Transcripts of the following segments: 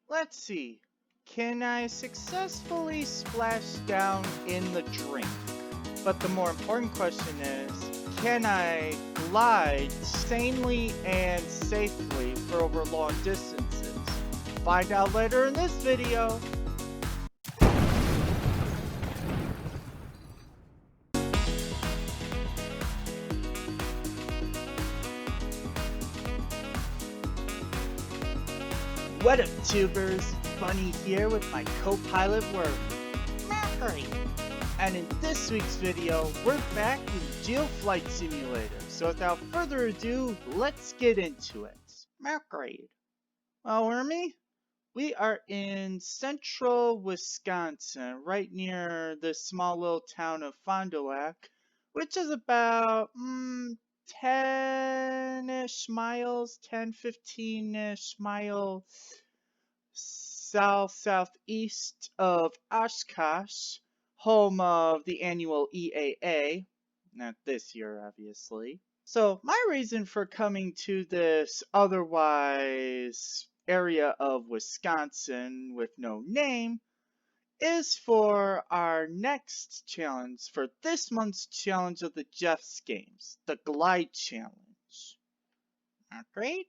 Let's see. Can I successfully splash down in the drink? But the more important question is, can I glide sanely and safely for over long distances? Find out later in this video. What up, tubers? Bunny here with my co-pilot Wormy. And in this week's video, we're back in Geo Flight Simulator. So without further ado, let's get into it. Mercury. Well, Wormy, we are in central Wisconsin, right near the small little town of Fond du Lac, which is about 10-ish miles, 15-ish miles southeast of Oshkosh, home of the annual EAA. Not this year, obviously. So my reason for coming to this otherwise area of Wisconsin with no name is for our next challenge, for this month's challenge of the GeoFS games, the Glide Challenge. Not great?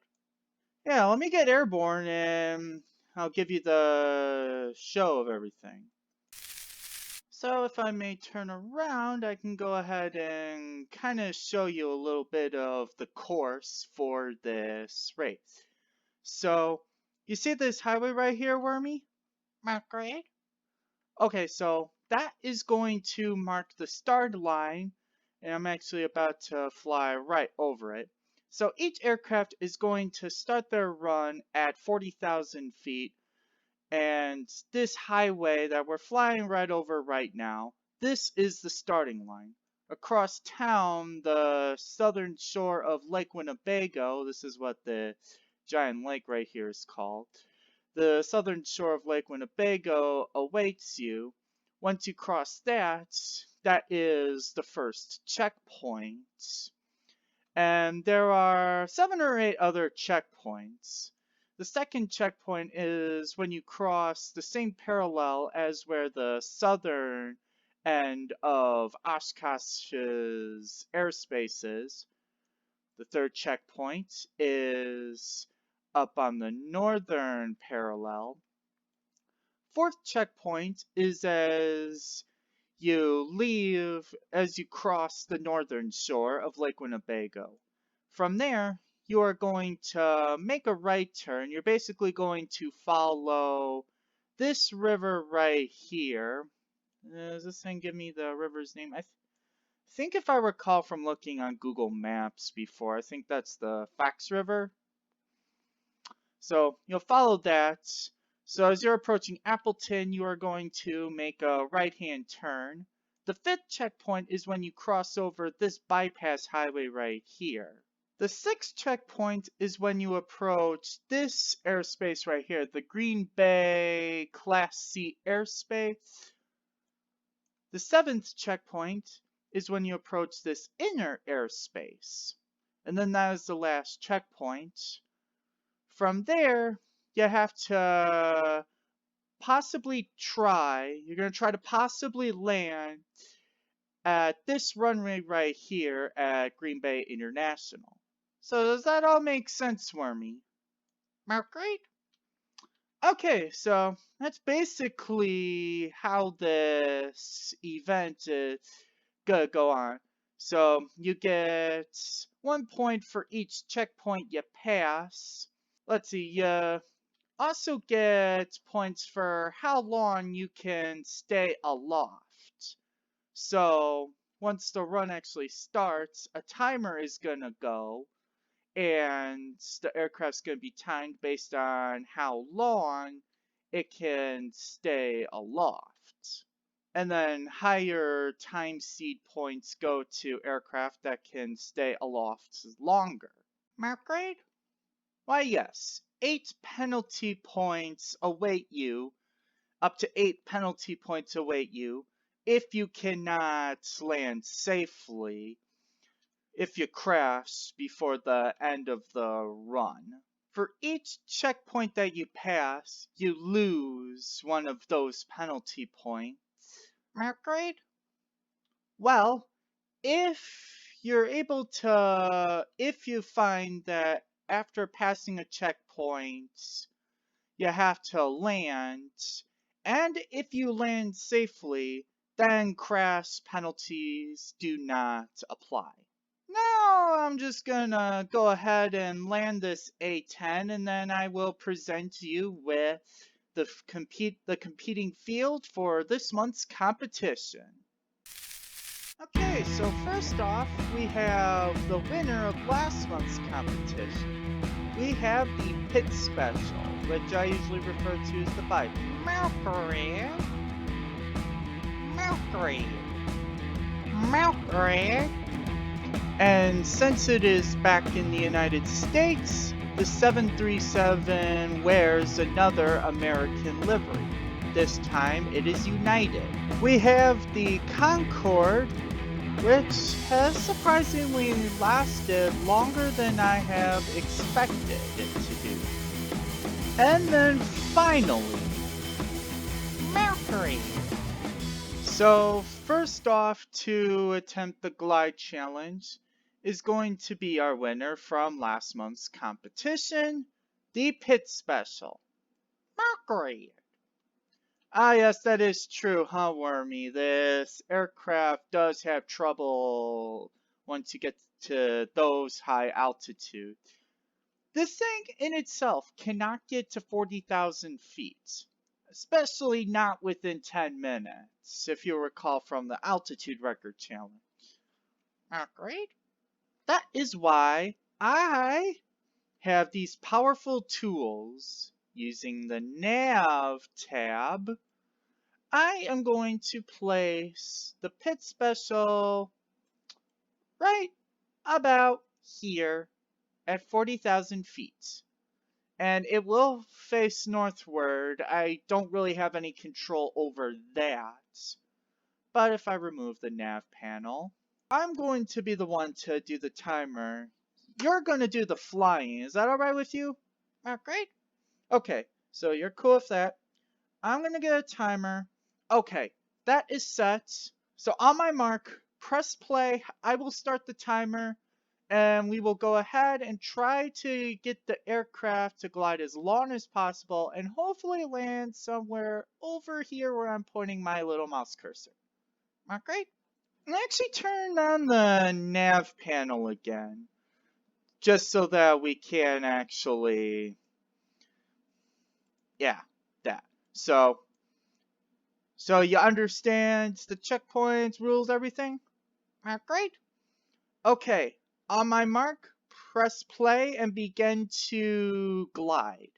Yeah, let me get airborne and I'll give you the show of everything. So if I may turn around, I can go ahead and kind of show you a little bit of the course for this race. So you see this highway right here, Wormy? Mark right? Okay, so that is going to mark the start line, and I'm actually about to fly right over it. So each aircraft is going to start their run at 40,000 feet, and this highway that we're flying right over right now, this is the starting line. Across town, the southern shore of Lake Winnebago, this is what the giant lake right here is called. The southern shore of Lake Winnebago awaits you. Once you cross that, that is the first checkpoint. And there are 7 or 8 other checkpoints. The second checkpoint is when you cross the same parallel as where the southern end of Oshkosh's airspace is. The third checkpoint is up on the northern parallel. Fourth checkpoint is as you cross the northern shore of Lake Winnebago. From there, you are going to make a right turn. You're basically going to follow this river right here. Does this thing give me the river's name? I think if I recall from looking on Google Maps before, I think that's the Fox River. So you'll follow that. So as you're approaching Appleton, you are going to make a right-hand turn. The fifth checkpoint is when you cross over this bypass highway right here. The sixth checkpoint is when you approach this airspace right here, the Green Bay Class C airspace. The seventh checkpoint is when you approach this inner airspace. And then that is the last checkpoint. From there, you have to you're going to try to possibly land at this runway right here at Green Bay International. So does that all make sense, Wormy? Mark, great? Okay, so that's basically how this event is gonna go on. So you get 1 point for each checkpoint you pass. Let's see, you also get points for how long you can stay aloft. So once the run actually starts, a timer is gonna go, and the aircraft's gonna be timed based on how long it can stay aloft. And then higher time seed points go to aircraft that can stay aloft longer. Mark grade? Why, yes, 8 penalty points await you, up to 8 penalty points await you, if you cannot land safely, if you crash before the end of the run. for each checkpoint that you pass, you lose one of those penalty points. Grade? Well, if you find that after passing a checkpoint, you have to land, and if you land safely, then crash penalties do not apply. Now I'm just gonna go ahead and land this A10, and then I will present you with the competing field for this month's competition. Okay, so first off, we have the winner of last month's competition. We have the Pit Special, which I usually refer to as the bike. Mercury. And since it is back in the United States, the 737 wears another American livery. This time it is United. We have the Concorde, which has surprisingly lasted longer than I have expected it to do. And then finally, Mercury. So first off, to attempt the glide challenge is going to be our winner from last month's competition, the Pit Special, Mercury. Ah, yes, that is true, huh, Wormy? This aircraft does have trouble once you get to those high altitudes. This thing in itself cannot get to 40,000 feet, especially not within 10 minutes, if you recall from the altitude record challenge. Great. That is why I have these powerful tools. Using the nav tab, I am going to place the Pit Special right about here at 40,000 feet. And it will face northward. I don't really have any control over that. But if I remove the nav panel, I'm going to be the one to do the timer. You're going to do the flying. Is that alright with you? Great. Okay, so you're cool with that. I'm going to get a timer. Okay, that is set. So on my mark, press play. I will start the timer, and we will go ahead and try to get the aircraft to glide as long as possible and hopefully land somewhere over here where I'm pointing my little mouse cursor. Great. And actually turn on the nav panel again, just so that we can actually... Yeah, that. So you understand the checkpoints, rules, everything? Great. Okay, on my mark, press play and begin to glide.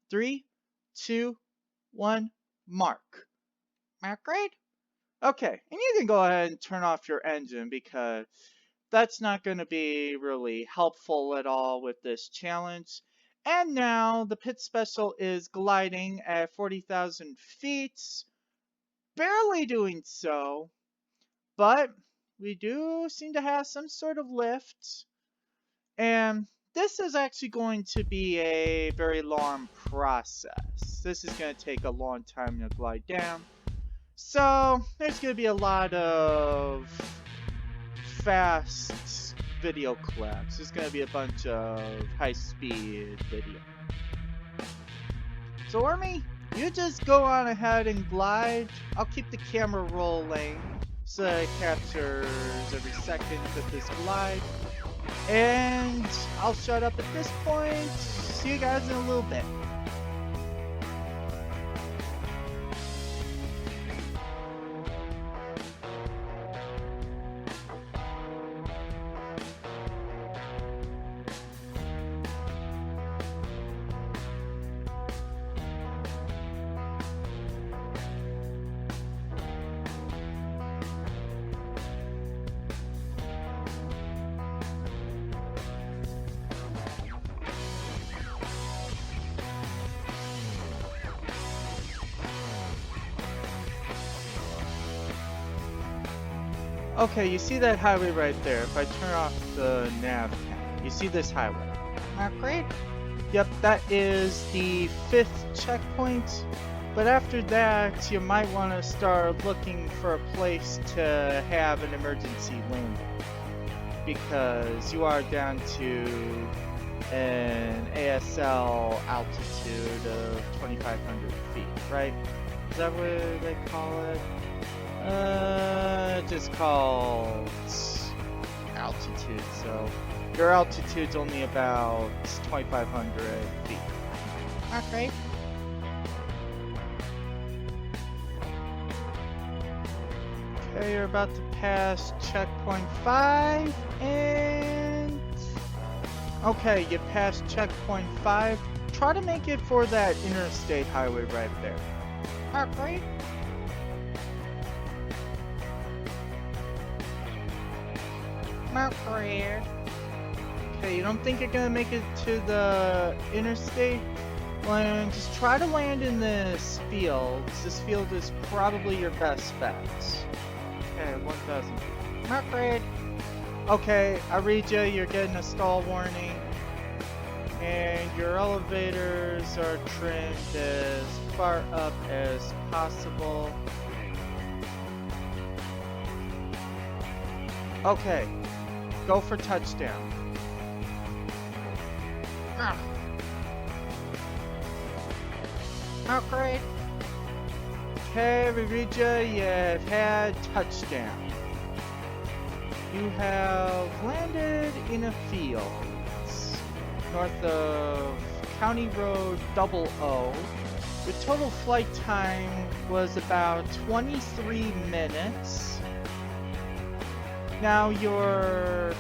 3, 2, 1, mark. Great. Okay, and you can go ahead and turn off your engine because that's not going to be really helpful at all with this challenge. And now the Pit Special is gliding at 40,000 feet, barely doing so, but we do seem to have some sort of lift. And this is actually going to be a very long process. This is going to take a long time to glide down. So there's going to be a lot of fast video clips. There's going to be a bunch of high-speed video. So Wormy, you just go on ahead and glide. I'll keep the camera rolling so that it captures every second of this glide. And I'll shut up at this point. See you guys in a little bit. Okay, you see that highway right there. If I turn off the nav panel, you see this highway. Great. Yep, that is the 5th checkpoint. But after that, you might want to start looking for a place to have an emergency landing. Because you are down to an ASL altitude of 2,500 feet, right? Is that what they call it? Just called altitude, so your altitude's only about 2,500 feet. Okay. Okay, you're about to pass checkpoint 5, and... Okay, you passed checkpoint 5. Try to make it for that interstate highway right there. Okay. Okay, you don't think you're gonna make it to the interstate? Well, just try to land in this field. This field is probably your best bet. Okay, 1,000 feet. Upgrade. Okay, I read you. You're getting a stall warning. And your elevators are trimmed as far up as possible. Okay, go for touchdown. Oh, great. Okay, we read you. You've had touchdown. You have landed in a field north of County Road 00. Your total flight time was about 23 minutes. Now your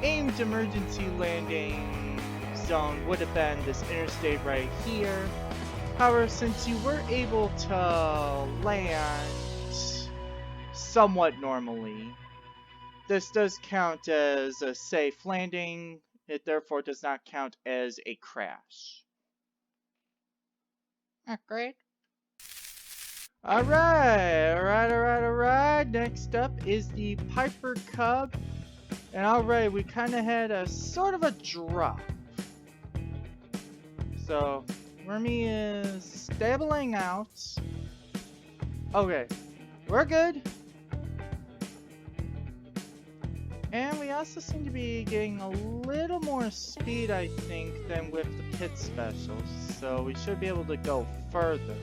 aimed emergency landing zone would have been this interstate right here. However, since you were able to land somewhat normally, this does count as a safe landing. It therefore does not count as a crash. Great. Alright. Next up is the Piper Cub. And alright, we kind of had a sort of a drop. So, Wormy is stabling out. Okay, we're good. And we also seem to be getting a little more speed, I think, than with the pit specials. So we should be able to go further.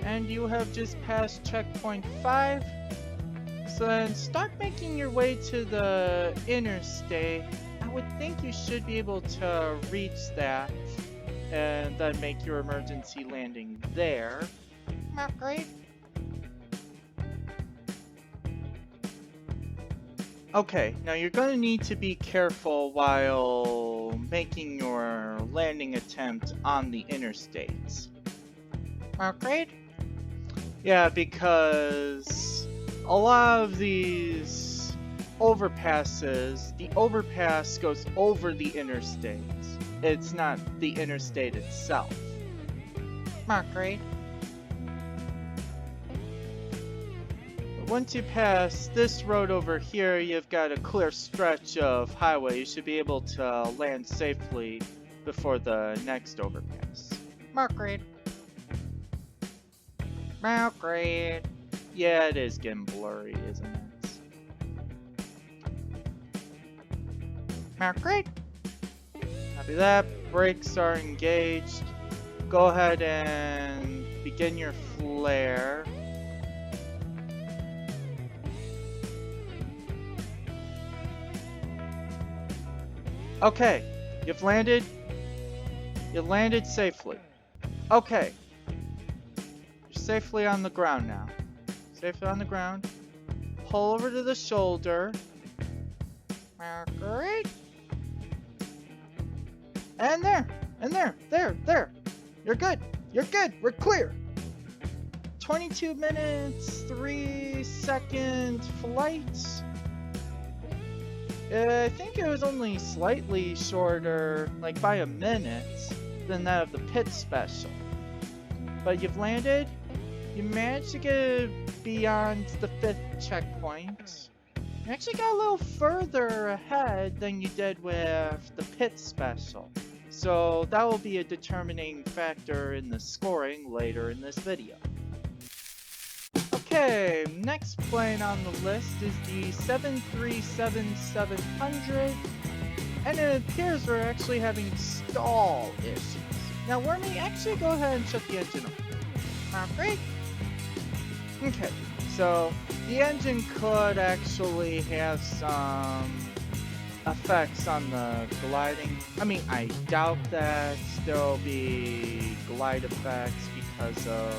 And you have just passed checkpoint 5. So then start making your way to the interstate. I would think you should be able to reach that and then make your emergency landing there. Great. Okay, now you're going to need to be careful while making your landing attempt on the interstates. Great. Yeah, because a lot of these overpasses, the overpass goes over the interstate. It's not the interstate itself. Great. But once you pass this road over here, you've got a clear stretch of highway. You should be able to land safely before the next overpass. Great. Great. Yeah, it is getting blurry, isn't it? Great. Copy that. Brakes are engaged. Go ahead and begin your flare. Okay, you've landed. You landed safely. Okay. Safely on the ground now. Safely on the ground. Pull over to the shoulder. Great. And there. And there. You're good. You're good. We're clear. 22 minutes, 3-second flight. I think it was only slightly shorter, like by a minute, than that of the pit special. But you've landed. You managed to get beyond the 5th checkpoint. You actually got a little further ahead than you did with the pit special. So that will be a determining factor in the scoring later in this video. Okay, next plane on the list is the 737-700, and it appears we're actually having stall issues. Now Wormy, actually go ahead and shut the engine off. Great. Okay, so the engine could actually have some effects on the gliding. I mean, I doubt that there'll be glide effects because of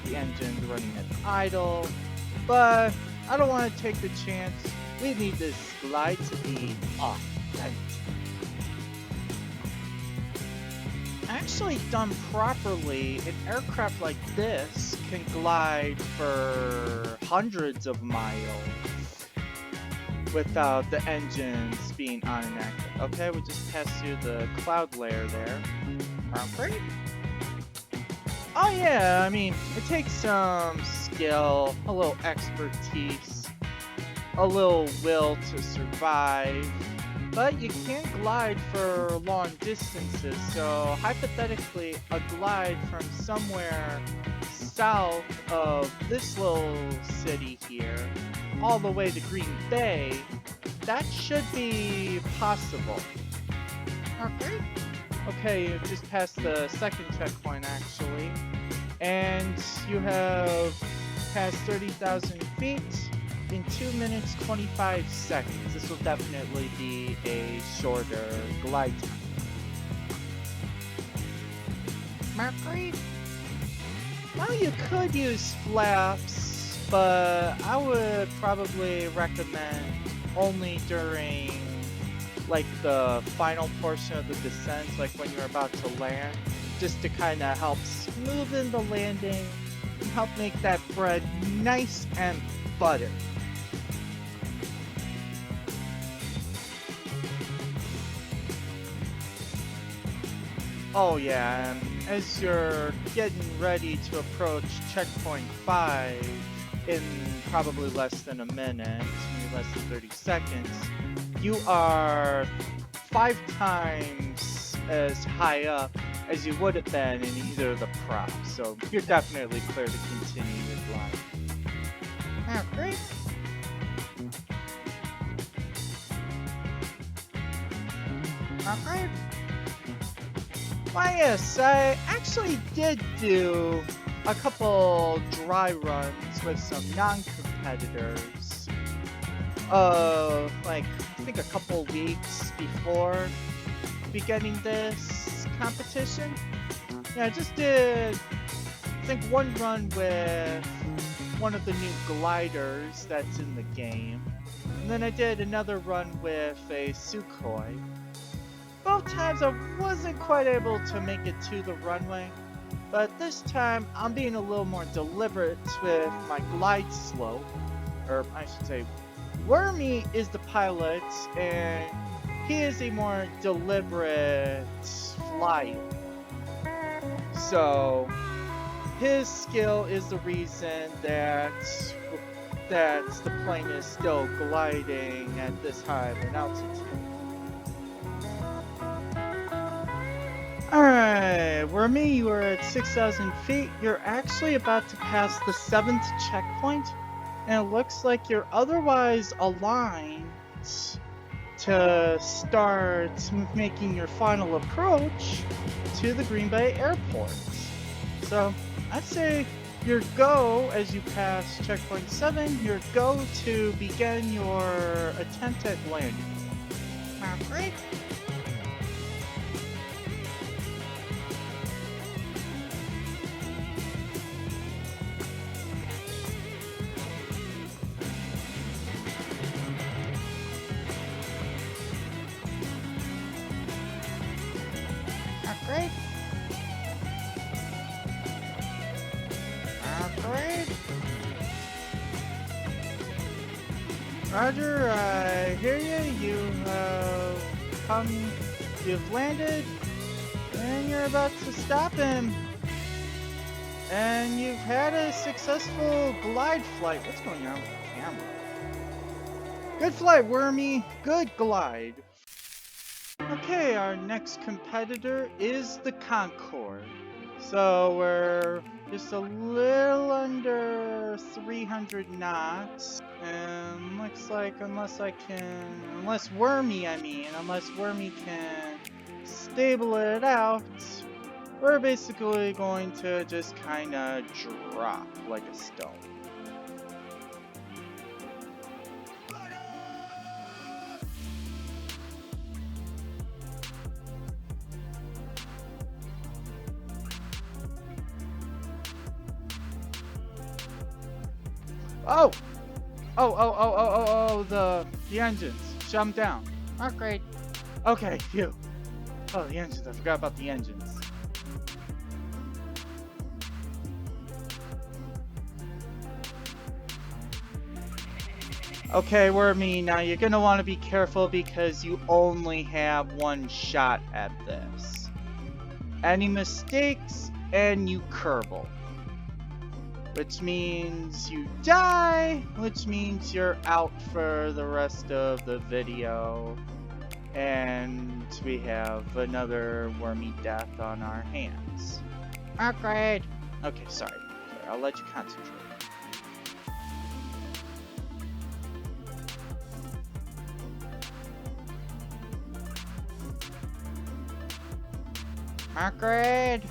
the engine running at idle, but I don't want to take the chance. We need this glide to be authentic. Actually done properly, an aircraft like this can glide for hundreds of miles without the engines being on and active. Okay, we just passed through the cloud layer there. Great. Oh yeah, I mean, it takes some skill, a little expertise, a little will to survive, but you can glide for long distances, so hypothetically, a glide from somewhere south of this little city here, all the way to Green Bay, that should be possible. Okay. Okay, you just passed the 2nd checkpoint actually, and you have passed 30,000 feet in 2 minutes 25 seconds. This will definitely be a shorter glide time. Mercury? Well, you could use flaps, but I would probably recommend only during like the final portion of the descent, like when you're about to land, just to kind of help smoothen the landing and help make that bread nice and buttered. Oh yeah, and as you're getting ready to approach checkpoint 5 in probably less than a minute, maybe less than 30 seconds, you are 5 times as high up as you would have been in either of the props, so you're definitely clear to continue your glide. Oh, great. Alright. Why yes, I actually did do a couple dry runs with some non-competitors. Like, I think a couple weeks before beginning this competition. Yeah, I just did, I think, one run with one of the new gliders that's in the game. And then I did another run with a Sukhoi. Both times I wasn't quite able to make it to the runway, but this time I'm being a little more deliberate with my glide slope, or I should say, Wormy is the pilot, and he is a more deliberate flyer. So his skill is the reason that the plane is still gliding at this high of an altitude. Alright, Wormy, you are at 6,000 feet. You're actually about to pass the 7th checkpoint, and it looks like you're otherwise aligned to start making your final approach to the Green Bay Airport. So, I'd say your go as you pass checkpoint 7, your go to begin your attempt at landing. Great. Great. Great. Roger, I hear you. You have come, you've landed, and you're about to stop him. And you've had a successful glide flight. What's going on with the camera? Good flight, Wormy. Good glide. Okay, our next competitor is the Concorde. So we're just a little under 300 knots. And looks like unless Wormy can stable it out, we're basically going to just kind of drop like a stone. The engines. Shut them down. Oh, great. Okay, phew. Oh, the engines. I forgot about the engines. Okay, Wormy, now you're gonna want to be careful because you only have one shot at this. Any mistakes, and you kerbal. Which means you die, which means you're out for the rest of the video. And we have another Wormy death on our hands. Oh, great. Okay, sorry. I'll let you concentrate. Great.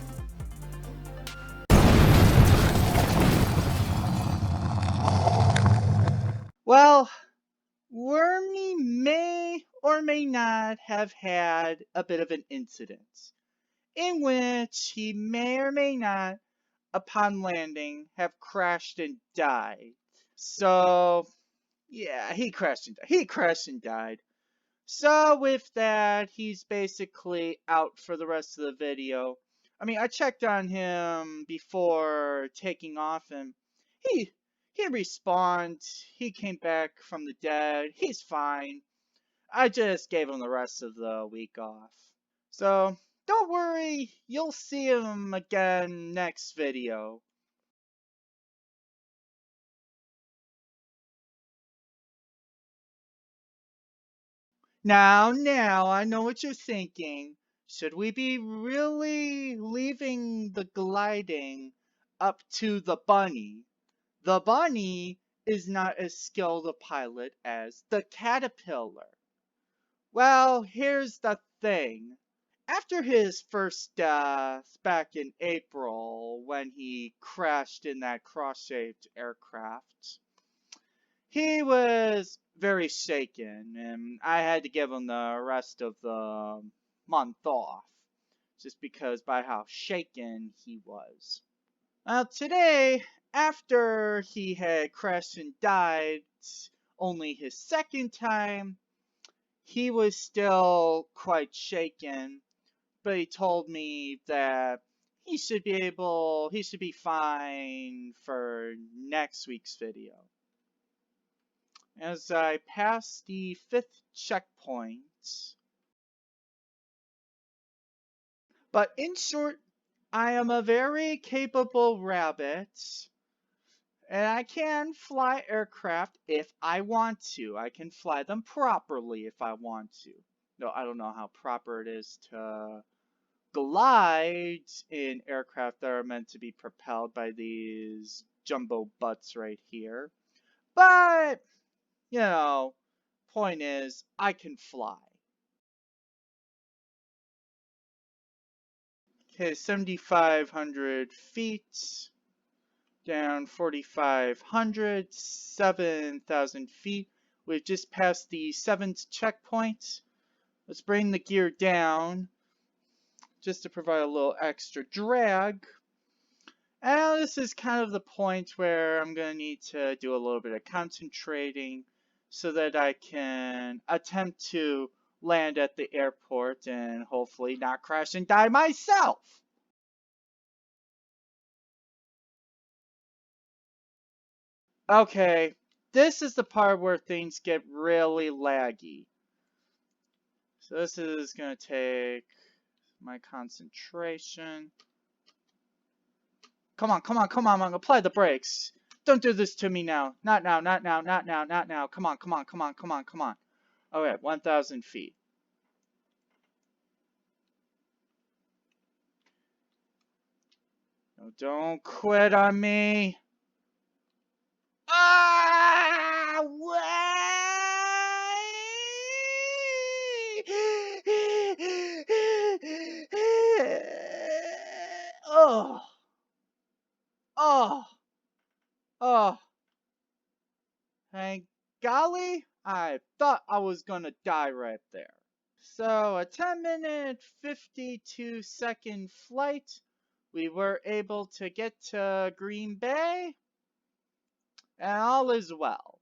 Well, Wormy may or may not have had a bit of an incident in which he may or may not, upon landing, have crashed and died. So, yeah, he crashed and died. So with that, he's basically out for the rest of the video. I mean, I checked on him before taking off, and he respawned. He came back from the dead. He's fine. I just gave him the rest of the week off. So don't worry, you'll see him again next video. Now, I know what you're thinking. Should we be really leaving the gliding up to the bunny? The bunny is not as skilled a pilot as the caterpillar. Well, here's the thing. After his first death back in April when he crashed in that cross-shaped aircraft, he was very shaken, and I had to give him the rest of the month off, just because by how shaken he was. Now today, after he had crashed and died only his second time, he was still quite shaken, but he told me that he should be fine for next week's video. As I pass the 5th checkpoint. But in short, I am a very capable rabbit, and I can fly aircraft if I want to. I can fly them properly if I want to. No, I don't know how proper it is to glide in aircraft that are meant to be propelled by these jumbo butts right here. But you know, point is, I can fly. Okay, 7,500 feet, down 4,500, 7,000 feet. We've just passed the 7th checkpoint. Let's bring the gear down, just to provide a little extra drag. And this is kind of the point where I'm going to need to do a little bit of concentrating so that I can attempt to land at the airport and hopefully not crash and die myself. Okay, this is the part where things get really laggy. So this is going to take my concentration. Come on, come on, come on, apply the brakes. Don't do this to me now. Not now, not now, not now, not now. Come on, come on, come on, come on, come on. Okay, 1,000 feet. No, don't quit on me. Ah! Oh! Oh! Oh! Thank golly, I thought I was gonna die right there. So, a 10-minute, 52-second flight. We were able to get to Green Bay, and all is well.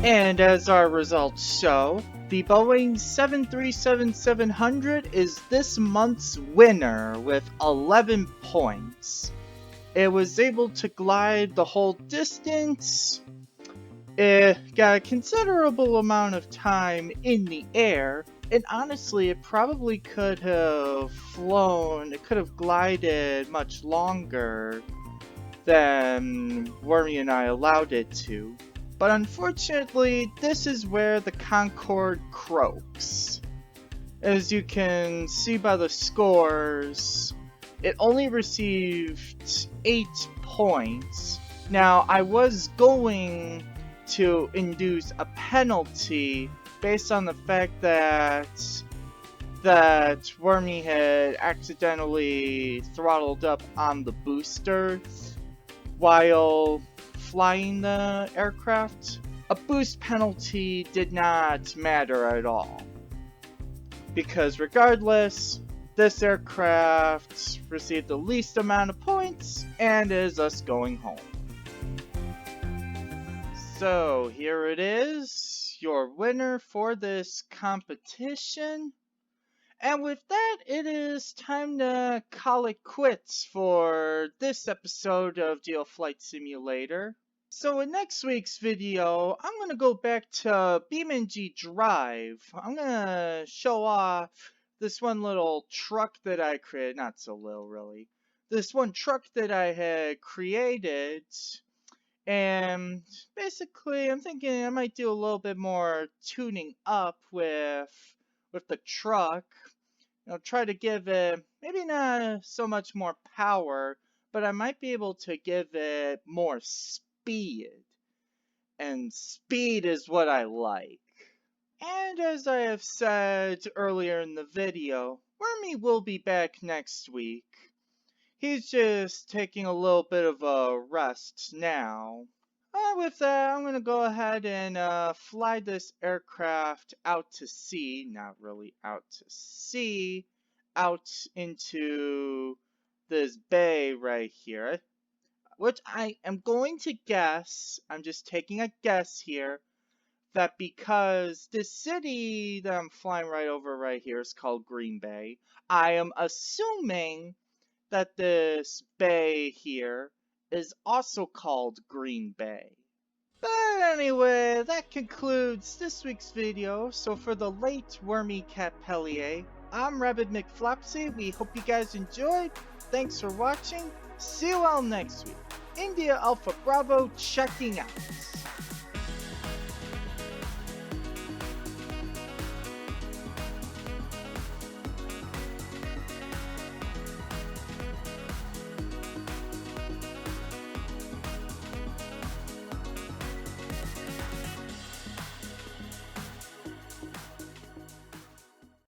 And as our results show, the Boeing 737-700 is this month's winner with 11 points. It was able to glide the whole distance. It got a considerable amount of time in the air, and honestly, it probably could have flown, it could have glided much longer than Wormy and I allowed it to. But unfortunately, this is where the Concorde croaks. As you can see by the scores, it only received 8 points. Now, I was going to induce a penalty based on the fact that Wormy had accidentally throttled up on the booster while flying the aircraft. A boost penalty did not matter at all, because regardless, this aircraft received the least amount of points and is us going home. So here it is, your winner for this competition. And with that, it is time to call it quits for this episode of Geo Flight Simulator. So in next week's video, I'm going to go back to BeamNG Drive. I'm going to show off this one little truck that I created, not so little really. This one truck that I had created. And basically, I'm thinking I might do a little bit more tuning up with the truck. You know, try to give it maybe not so much more power, but I might be able to give it more speed. And speed is what I like. And as I have said earlier in the video, Wormy will be back next week. He's just taking a little bit of a rest now. With that, I'm going to go ahead and fly this aircraft out to sea. Not really out to sea. Out into this bay right here. Which I am going to guess, I'm just taking a guess here, that because this city that I'm flying right over right here is called Green Bay, I am assuming that this bay here is also called Green Bay. But anyway, that concludes this week's video. So for the late Wormy Capellier, I'm Rabbit McFlopsy. We hope you guys enjoyed. Thanks for watching. See you all next week. India Alpha Bravo checking out.